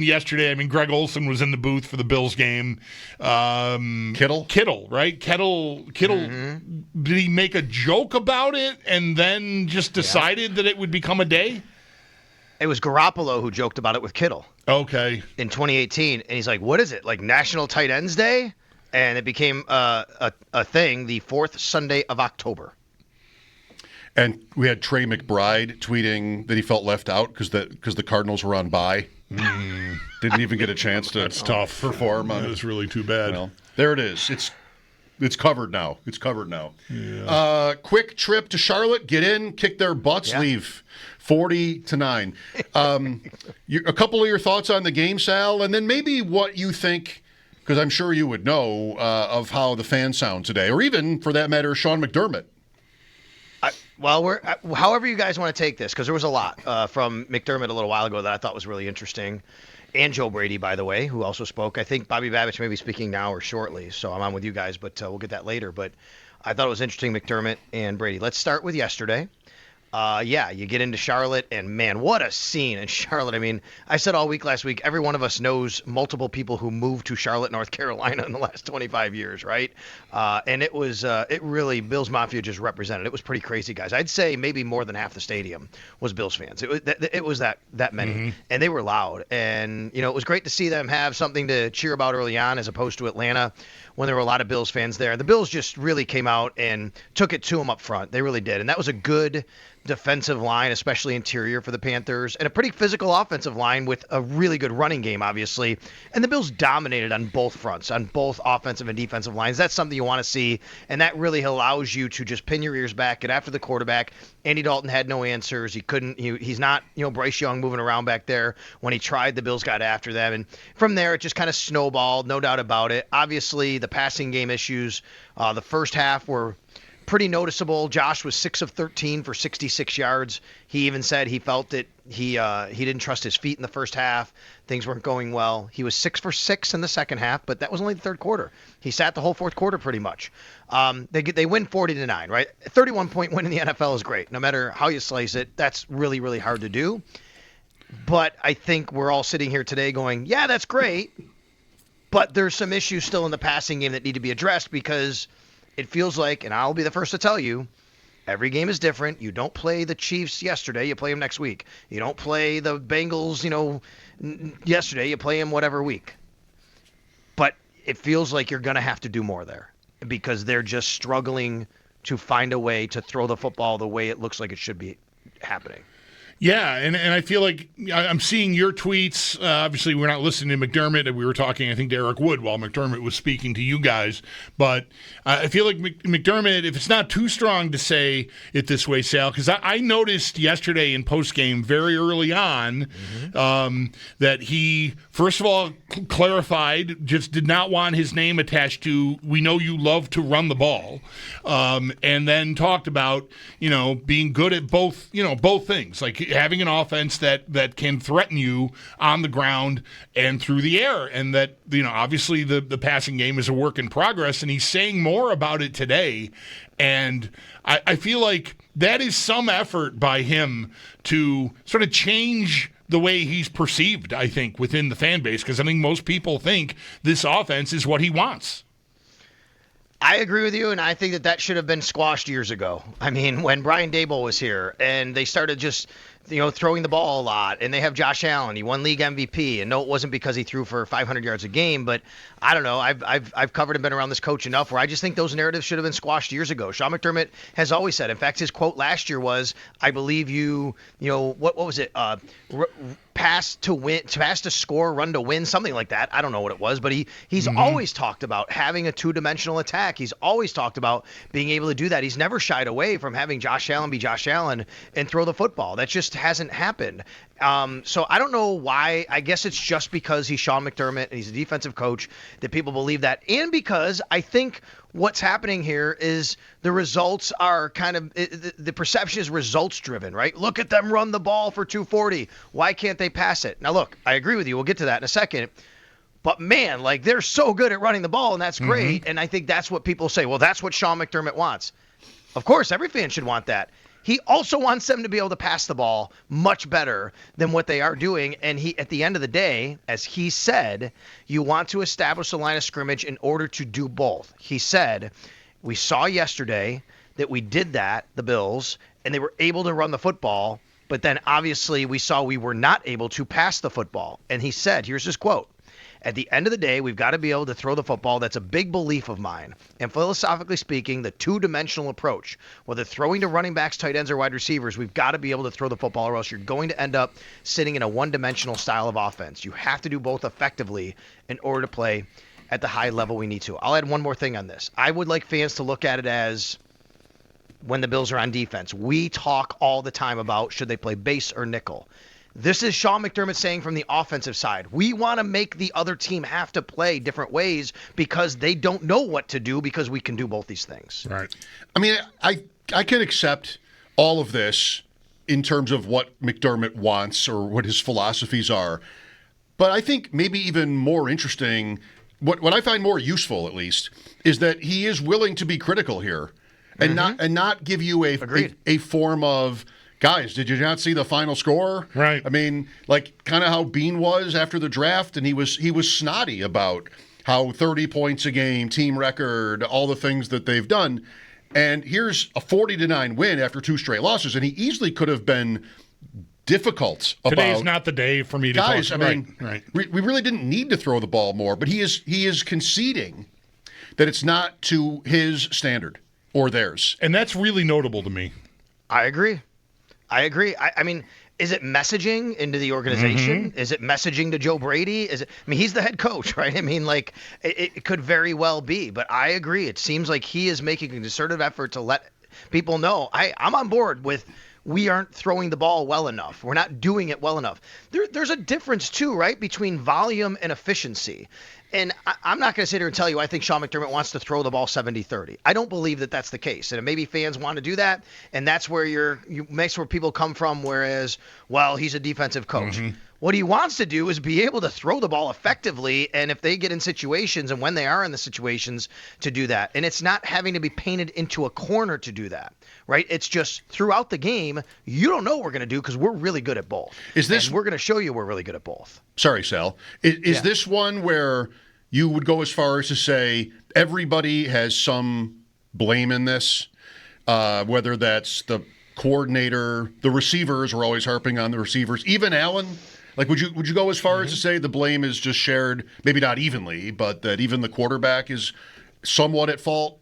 yesterday. I mean, Greg Olson was in the booth for the Bills game. Kittle, right? Kittle. Did he make a joke about it and then just decided that it would become a day? It was Garoppolo who joked about it with Kittle. Okay. In 2018, and he's like, "What is it? Like National Tight Ends Day?" And it became a thing the 4th Sunday of October. And we had Trey McBride tweeting that he felt left out because the Cardinals were on bye. Didn't even get a chance to tough. perform. That is really too bad. Well, there it is. It's covered now. Yeah. Quick trip to Charlotte. Get in, kick their butts, leave. 40-9. A couple of your thoughts on the game, Sal, and then maybe what you think, because I'm sure you would know, of how the fans sound today, or even, for that matter, Sean McDermott. Well, however you guys want to take this, because there was a lot from McDermott a little while ago that I thought was really interesting. And Joe Brady, by the way, who also spoke. I think Bobby Babich may be speaking now or shortly, so I'm on with you guys, but we'll get that later. But I thought it was interesting, McDermott and Brady. Let's start with yesterday. You get into Charlotte, and man, what a scene in Charlotte. I mean, I said all week last week, every one of us knows multiple people who moved to Charlotte, North Carolina in the last 25 years, right? And it was, it really, Bills Mafia just represented. It was pretty crazy, guys. I'd say maybe more than half the stadium was Bills fans. It was that many, and they were loud. And, it was great to see them have something to cheer about early on as opposed to Atlanta when there were a lot of Bills fans there. The Bills just really came out and took it to them up front. They really did. And that was a good defensive line, especially interior for the Panthers, and a pretty physical offensive line with a really good running game, obviously. And the Bills dominated on both fronts, on both offensive and defensive lines. That's something you want to see, and that really allows you to just pin your ears back, get after the quarterback. Andy Dalton had no answers. He's not, Bryce Young moving around back there. When he tried, the Bills got after them. And from there, it just kind of snowballed, no doubt about it. Obviously, the passing game issues, the first half were pretty noticeable. Josh was 6 of 13 for 66 yards. He even said he felt that he didn't trust his feet in the first half. Things weren't going well. He was 6 for 6 in the second half, but that was only the third quarter. He sat the whole fourth quarter pretty much. They win 40-9, right? 31-point win in the NFL is great. No matter how you slice it, that's really, really hard to do. But I think we're all sitting here today going, yeah, that's great. But there's some issues still in the passing game that need to be addressed because it feels like, and I'll be the first to tell you, every game is different. You don't play the Chiefs yesterday, you play them next week. You don't play the Bengals, yesterday, you play them whatever week. But it feels like you're going to have to do more there because they're just struggling to find a way to throw the football the way it looks like it should be happening. Yeah, and I feel like I'm seeing your tweets. Obviously, we're not listening to McDermott. We were talking, I think, to Eric Wood while McDermott was speaking to you guys. But I feel like McDermott, if it's not too strong to say it this way, Sal, because I noticed yesterday in postgame very early on that he, first of all, clarified, just did not want his name attached to, we know you love to run the ball, and then talked about, being good at both things, like having an offense that can threaten you on the ground and through the air, and that obviously the passing game is a work in progress, and he's saying more about it today, and I feel like that is some effort by him to sort of change the way he's perceived, I think, within the fan base, because I think most people think this offense is what he wants. I agree with you, and I think that should have been squashed years ago. I mean, when Brian Daboll was here, and they started just throwing the ball a lot, and they have Josh Allen. He won league MVP, and no, it wasn't because he threw for 500 yards a game, but I don't know. I've covered and been around this coach enough where I just think those narratives should have been squashed years ago. Sean McDermott has always said. In fact, his quote last year was, "I believe what was it? Pass to win, pass to score, run to win," something like that. I don't know what it was, but he's always talked about having a two-dimensional attack. He's always talked about being able to do that. He's never shied away from having Josh Allen be Josh Allen and throw the football. That just hasn't happened. So I don't know why. I guess it's just because he's Sean McDermott and he's a defensive coach that people believe that, and because I think what's happening here is the results are kind of the perception is results driven, right? Look at them run the ball for 240. Why can't they pass it? Now, look, I agree with you. We'll get to that in a second. But man, they're so good at running the ball, and that's great. And I think that's what people say. Well, that's what Sean McDermott wants. Of course, every fan should want that. He also wants them to be able to pass the ball much better than what they are doing. And he, at the end of the day, as he said, you want to establish a line of scrimmage in order to do both. He said, we saw yesterday that we did that, the Bills, and they were able to run the football. But then obviously we saw we were not able to pass the football. And he said, here's his quote. At the end of the day, we've got to be able to throw the football. That's a big belief of mine. And philosophically speaking, the two-dimensional approach, whether throwing to running backs, tight ends, or wide receivers, we've got to be able to throw the football, or else you're going to end up sitting in a one-dimensional style of offense. You have to do both effectively in order to play at the high level we need to. I'll add one more thing on this. I would like fans to look at it as when the Bills are on defense. We talk all the time about should they play base or nickel. This is Sean McDermott saying from the offensive side. We want to make the other team have to play different ways because they don't know what to do because we can do both these things. Right. I mean, I can accept all of this in terms of what McDermott wants or what his philosophies are. But I think maybe even more interesting, what I find more useful at least, is that he is willing to be critical here and not give you a form of, guys, did you not see the final score? Right. I mean, like kind of how Bean was after the draft, and he was snotty about how 30 points a game, team record, all the things that they've done. And here's a 40-9 win after 2 straight losses, and he easily could have been difficult about. Today's not the day for me to guys. talk. I mean, we really didn't need to throw the ball more, but he is conceding that it's not to his standard or theirs, and that's really notable to me. I agree. I mean, is it messaging into the organization? Is it messaging to Joe Brady? I mean, he's the head coach, right? I mean, like, it could very well be. But I agree. It seems like he is making a concerted effort to let people know, I'm on board with we aren't throwing the ball well enough. We're not doing it well enough. There's a difference, too, right, between volume and efficiency. And I'm not going to sit here and tell you I think Sean McDermott wants to throw the ball 70-30. I don't believe that that's the case. And maybe fans want to do that, and that's where makes where people come from, whereas, well, he's a defensive coach. What he wants to do is be able to throw the ball effectively, and if they get in situations and when they are in the situations to do that. And it's not having to be painted into a corner to do that, right? It's just throughout the game, you don't know what we're going to do because we're really good at both. And we're going to show you we're really good at both. Sorry, Sal. Is this one where you would go as far as to say everybody has some blame in this, whether that's the coordinator, the receivers, we're always harping on the receivers, even Allen? Like, would you go as far as to say the blame is just shared, maybe not evenly, but that even the quarterback is somewhat at fault?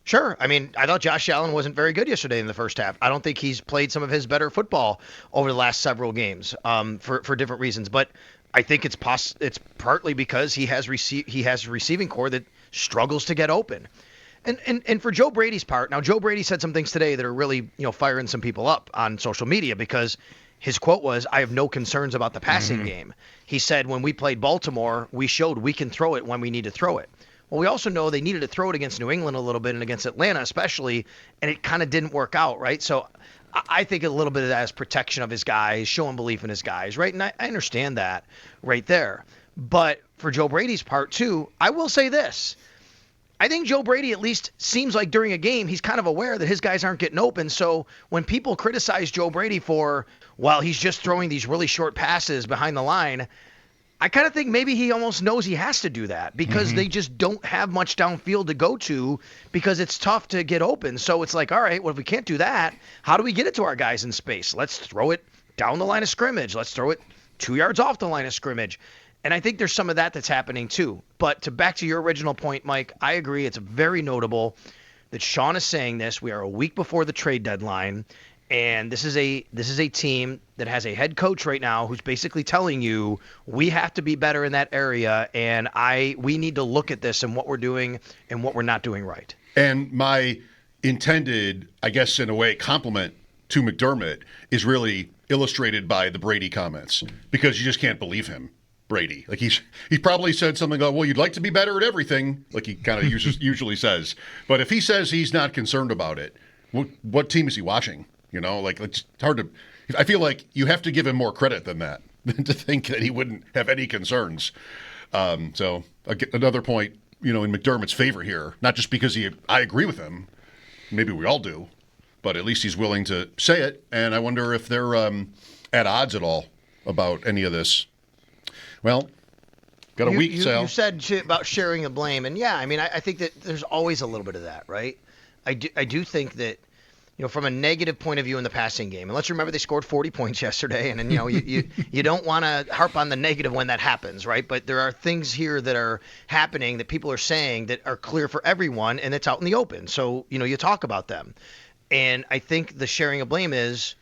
Sure. I mean, I thought Josh Allen wasn't very good yesterday in the first half. I don't think he's played some of his better football over the last several games for different reasons. But I think it's partly because he has a receiving core that struggles to get open. And for Joe Brady's part, now Joe Brady said some things today that are really, firing some people up on social media because his quote was, "I have no concerns about the passing game." He said, when we played Baltimore, we showed we can throw it when we need to throw it. Well, we also know they needed to throw it against New England a little bit and against Atlanta especially, and it kind of didn't work out, right? So I think a little bit of that is protection of his guys, showing belief in his guys, right? And I understand that right there. But for Joe Brady's part, too, I will say this. I think Joe Brady at least seems like during a game he's kind of aware that his guys aren't getting open. So when people criticize Joe Brady for, well, he's just throwing these really short passes behind the line, I kind of think maybe he almost knows he has to do that because they just don't have much downfield to go to because it's tough to get open. So it's like, all right, well, if we can't do that, how do we get it to our guys in space? Let's throw it down the line of scrimmage. Let's throw it 2 yards off the line of scrimmage. And I think there's some of that's happening too. But back to your original point, Mike, I agree. It's very notable that Sean is saying this. We are a week before the trade deadline. And this is a team that has a head coach right now who's basically telling you we have to be better in that area, and we need to look at this and what we're doing and what we're not doing right. And my intended, I guess in a way, compliment to McDermott is really illustrated by the Brady comments because you just can't believe him. Brady, like he probably said something like, "Well, you'd like to be better at everything," like he kind of usually says. But if he says he's not concerned about it, what team is he watching? Like it's hard to. I feel like you have to give him more credit than that to think that he wouldn't have any concerns. So another point, in McDermott's favor here, not just because I agree with him, maybe we all do, but at least he's willing to say it. And I wonder if they're at odds at all about any of this. Well, got a week, Sal. You said about sharing the blame, and yeah, I mean, I think that there's always a little bit of that, right? I do think that, from a negative point of view in the passing game, and let's remember they scored 40 points yesterday, and you don't want to harp on the negative when that happens, right? But there are things here that are happening that people are saying that are clear for everyone, and it's out in the open. So, you talk about them. And I think the sharing of blame is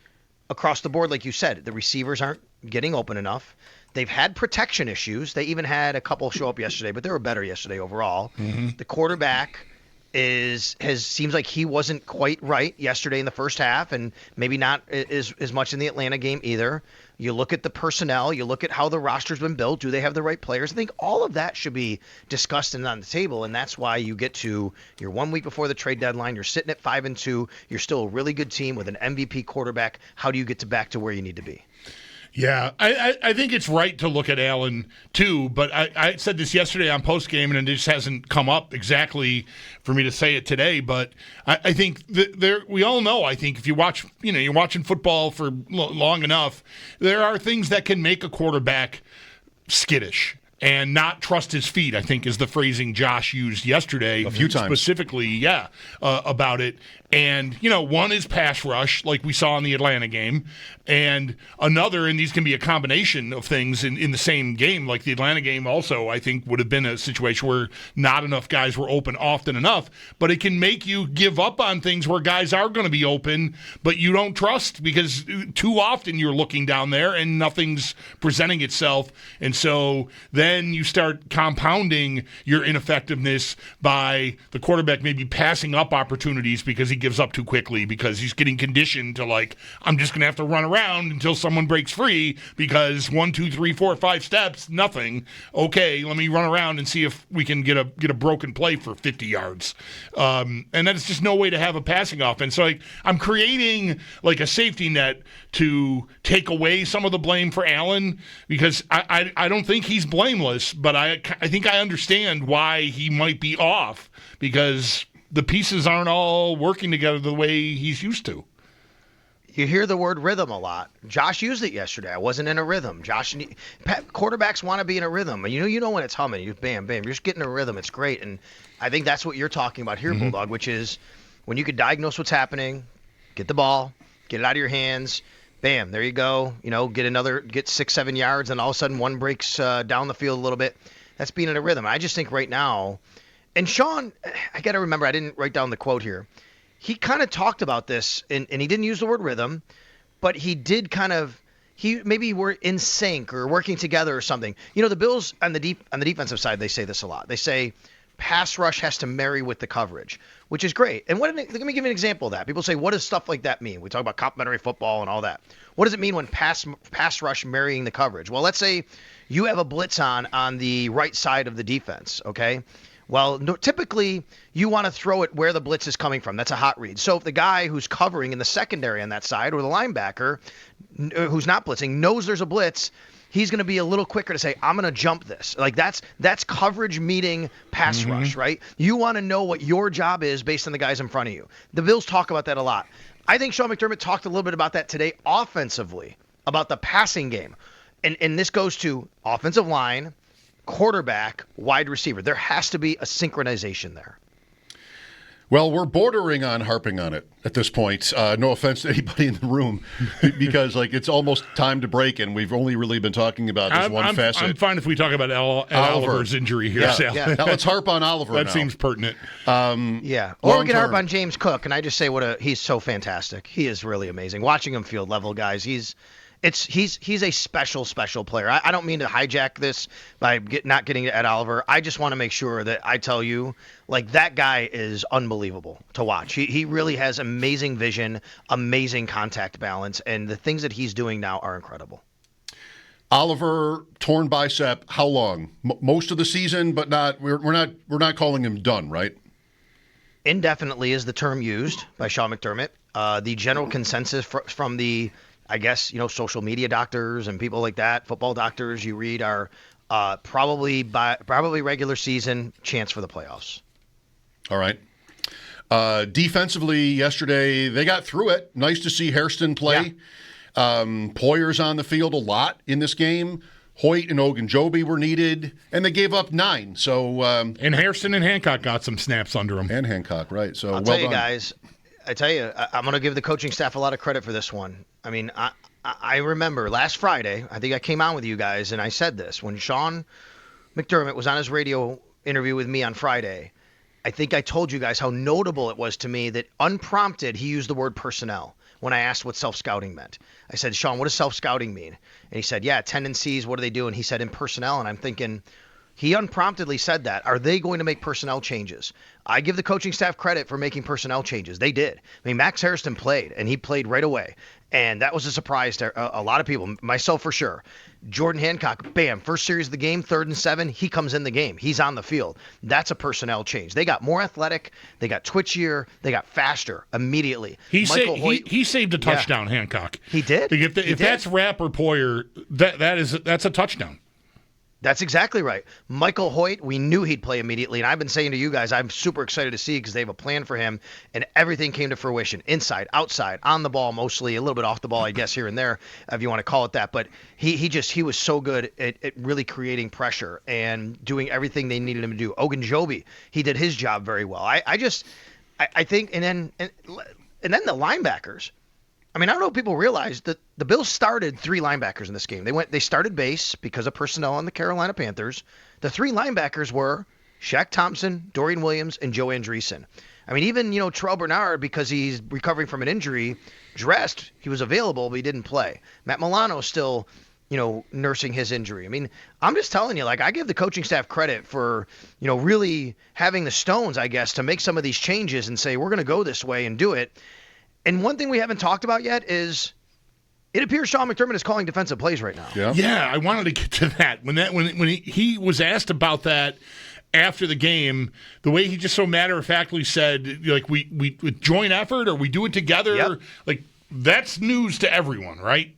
across the board, like you said, the receivers aren't getting open enough. They've had protection issues. They even had a couple show up yesterday, but they were better yesterday overall. Mm-hmm. The quarterback seems like he wasn't quite right yesterday in the first half, and maybe not as much in the Atlanta game either. You look at the personnel, you look at how the roster's been built. Do they have the right players? I think all of that should be discussed and on the table, and that's why you get to you're 1 week before the trade deadline. You're sitting at 5-2. You're still a really good team with an MVP quarterback. How do you get back to where you need to be? Yeah, I think it's right to look at Allen too, but I said this yesterday on postgame, and it just hasn't come up exactly for me to say it today. But I think we all know. I think if you watch, you're watching football for long enough, there are things that can make a quarterback skittish and not trust his feet, I think is the phrasing Josh used yesterday. A few times. Specifically, about it. And, one is pass rush, like we saw in the Atlanta game, and another, and these can be a combination of things in the same game, like the Atlanta game also, I think, would have been a situation where not enough guys were open often enough, but it can make you give up on things where guys are going to be open, but you don't trust because too often you're looking down there and nothing's presenting itself, and so then you start compounding your ineffectiveness by the quarterback maybe passing up opportunities because he gives up too quickly because he's getting conditioned to I'm just going to have to run around until someone breaks free because 1, 2, 3, 4, 5 steps, nothing. Okay, let me run around and see if we can get a broken play for 50 yards. And that's just no way to have a passing offense. So I'm creating a safety net to take away some of the blame for Allen because I don't think he's blameless, but I think I understand why he might be off because the pieces aren't all working together the way he's used to. You hear the word rhythm a lot. Josh used it yesterday. I wasn't in a rhythm. Quarterbacks want to be in a rhythm. You know when it's humming. You bam, bam. You're just getting a rhythm. It's great. And I think that's what you're talking about here, mm-hmm. Bulldog, which is when you could diagnose what's happening, get the ball, get it out of your hands, bam, there you go. Get 6-7 yards, and all of a sudden one breaks down the field a little bit. That's being in a rhythm. I just think right now, and Sean, I got to remember, I didn't write down the quote here. He kind of talked about this, and he didn't use the word rhythm, but he did maybe were in sync or working together or something. The Bills on the defensive side, they say this a lot. They say pass rush has to marry with the coverage, which is great. And let me give you an example of that. People say, what does stuff like that mean? We talk about complementary football and all that. What does it mean when pass rush marrying the coverage? Well, let's say you have a blitz on the right side of the defense, okay? Well, typically you want to throw it where the blitz is coming from. That's a hot read. So if the guy who's covering in the secondary on that side or the linebacker who's not blitzing knows there's a blitz, he's going to be a little quicker to say, I'm going to jump this. That's coverage meeting pass mm-hmm. rush, right? You want to know what your job is based on the guys in front of you. The Bills talk about that a lot. I think Sean McDermott talked a little bit about that today offensively, about the passing game. And this goes to offensive line, quarterback, wide receiver. There has to be a synchronization there. Well, we're bordering on harping on it at this point. No offense to anybody in the room, because it's almost time to break, and we've only really been talking about this one facet. I'm fine if we talk about Oliver's injury here, Sal. Yeah. Now let's harp on Oliver. That seems pertinent. Or we can harp on James Cook, and I just say he's so fantastic. He is really amazing. Watching him field level guys, he's a special player. I don't mean to hijack this by not getting at Oliver. I just want to make sure that I tell you, that guy is unbelievable to watch. He really has amazing vision, amazing contact balance, and the things that he's doing now are incredible. Oliver, torn bicep, how long? Most of the season, but not. We're not calling him done, right? Indefinitely is the term used by Sean McDermott. The general consensus from the social media doctors and people like that, football doctors you read are probably regular season, chance for the playoffs. All right. Defensively, yesterday, they got through it. Nice to see Hairston play. Yeah. Poyer's on the field a lot in this game. Hoyt and Ogunjobi were needed, and they gave up 9. So and Hairston and Hancock got some snaps under them. And Hancock, right. So I'll tell you guys, I'm going to give the coaching staff a lot of credit for this one. I mean, I remember last Friday, I think I came on with you guys, and I said this. When Sean McDermott was on his radio interview with me on Friday, I think I told you guys how notable it was to me that unprompted he used the word personnel when I asked what self-scouting meant. I said, Sean, what does self-scouting mean? And he said, yeah, tendencies, what do they do? And he said, in personnel. And I'm thinking, he unpromptedly said that. Are they going to make personnel changes? I give the coaching staff credit for making personnel changes. They did. I mean, Max Hairston played, and he played right away. And that was a surprise to a lot of people, myself for sure. Jordan Hancock, bam, first series of the game, 3rd and 7, he comes in the game. He's on the field. That's a personnel change. They got more athletic. They got twitchier. They got faster immediately. He saved a touchdown, Hancock. He did. If that's Rapp or Poyer, that's a touchdown. That's exactly right. Michael Hoyt, we knew he'd play immediately, and I've been saying to you guys, I'm super excited to see because they have a plan for him, and everything came to fruition. Inside, outside, on the ball mostly, a little bit off the ball, I guess, here and there, if you want to call it that. But he was so good at really creating pressure and doing everything they needed him to do. Ogunjobi, he did his job very well. I think, and then the linebackers. I mean, I don't know if people realize that the Bills started 3 linebackers in this game. They started base because of personnel on the Carolina Panthers. The 3 linebackers were Shaq Thompson, Dorian Williams, and Joe Andreessen. I mean, even, Terrell Bernard, because he's recovering from an injury, dressed, he was available, but he didn't play. Matt Milano's still, nursing his injury. I mean, I'm just telling you, I give the coaching staff credit for, really having the stones, I guess, to make some of these changes and say, we're going to go this way and do it. And one thing we haven't talked about yet is it appears Sean McDermott is calling defensive plays right now. Yeah, I wanted to get to that. When he was asked about that after the game, the way he just so matter-of-factly said, we joint effort or we do it together, that's news to everyone, right?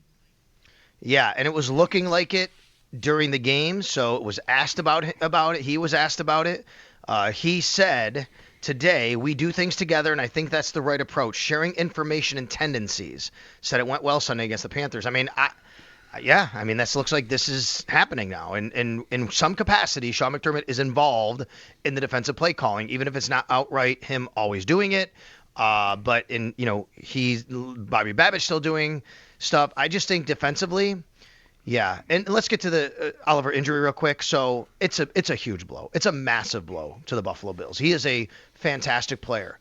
Yeah, and it was looking like it during the game, so it was asked about it. He was asked about it. He said, today, we do things together, and I think that's the right approach. Sharing information and tendencies. Said it went well Sunday against the Panthers. I mean, this looks like this is happening now. And in some capacity, Sean McDermott is involved in the defensive play calling, even if it's not outright him always doing it. But he's Bobby Babbitt still doing stuff. I just think defensively. Yeah, and let's get to the Oliver injury real quick. So it's a huge blow. It's a massive blow to the Buffalo Bills. He is a fantastic player.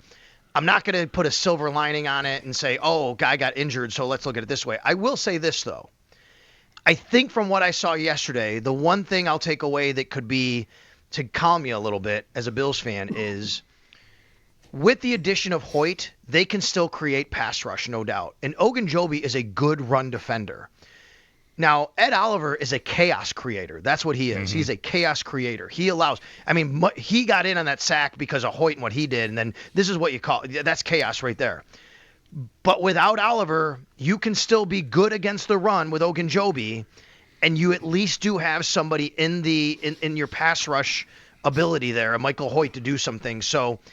I'm not going to put a silver lining on it and say, oh, guy got injured, so let's look at it this way. I will say this, though. I think from what I saw yesterday, the one thing I'll take away that could be to calm you a little bit as a Bills fan is with the addition of Hoyt, they can still create pass rush, no doubt. And Ogunjobi is a good run defender. Now, Ed Oliver is a chaos creator. That's what he is. Mm-hmm. He's a chaos creator. He allows – he got in on that sack because of Hoyt and what he did, and then this is what you call – that's chaos right there. But without Oliver, you can still be good against the run with Ogunjobi, and you at least do have somebody in your pass rush ability there, a Michael Hoyt, to do some things. So –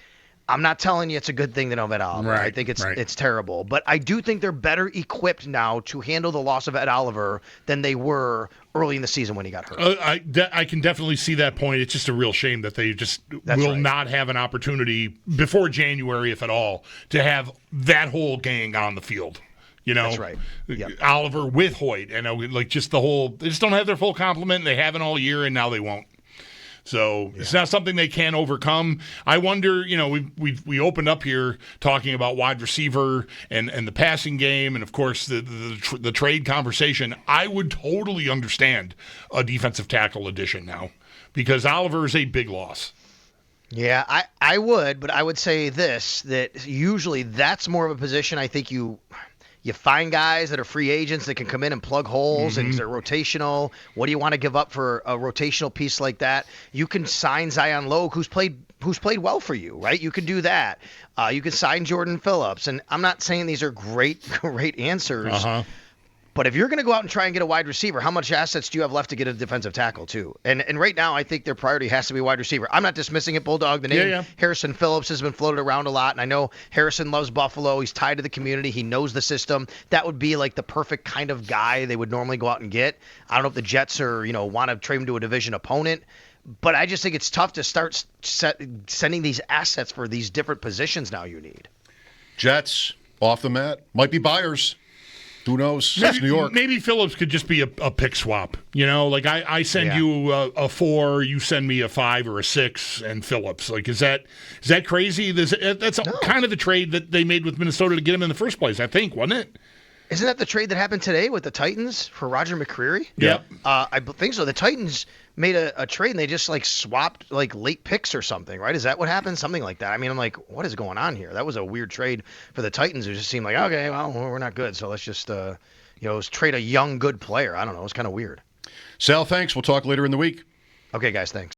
I'm not telling you it's a good thing they don't have Ed Oliver. Right, I think it's terrible. But I do think they're better equipped now to handle the loss of Ed Oliver than they were early in the season when he got hurt. I can definitely see that point. It's just a real shame that they just not have an opportunity before January, if at all, to have that whole gang on the field. That's right. Yep. Oliver with Hoyt. And they just don't have their full complement. They haven't all year, and now they won't. So it's not something they can overcome. I wonder, we opened up here talking about wide receiver and the passing game and, of course, the trade conversation. I would totally understand a defensive tackle addition now because Oliver is a big loss. Yeah, I would, but I would say this, that usually that's more of a position I think you find guys that are free agents that can come in and plug holes and they're rotational. What do you want to give up for a rotational piece like that? You can sign Zion Logue, who's played well for you, right? You can do that. You can sign Jordan Phillips. And I'm not saying these are great answers. But if you're going to go out and try and get a wide receiver, how much assets do you have left to get a defensive tackle too? And right now, I think their priority has to be wide receiver. I'm not dismissing it, Bulldog. The name Harrison Phillips has been floated around a lot, and I know Harrison loves Buffalo. He's tied to the community. He knows the system. That would be like the perfect kind of guy they would normally go out and get. I don't know if the Jets are, want to trade him to a division opponent. But I just think it's tough to start sending these assets for these different positions now you need. Jets, off the mat. Might be buyers. Who knows? It's New York. Maybe Phillips could just be a pick swap. Like I send you a 4, you send me a 5 or a 6, and Phillips. Like, is that crazy? That's kind of the trade that they made with Minnesota to get him in the first place, I think, wasn't it? Isn't that the trade that happened today with the Titans for Roger McCreary? Yeah. I think so. The Titans made a trade, and they just, swapped, late picks or something, right? Is that what happened? Something like that. I mean, I'm like, what is going on here? That was a weird trade for the Titans. It just seemed like, okay, well, we're not good, so let's just, let's trade a young, good player. I don't know. It's kind of weird. Sal, thanks. We'll talk later in the week. Okay, guys, thanks.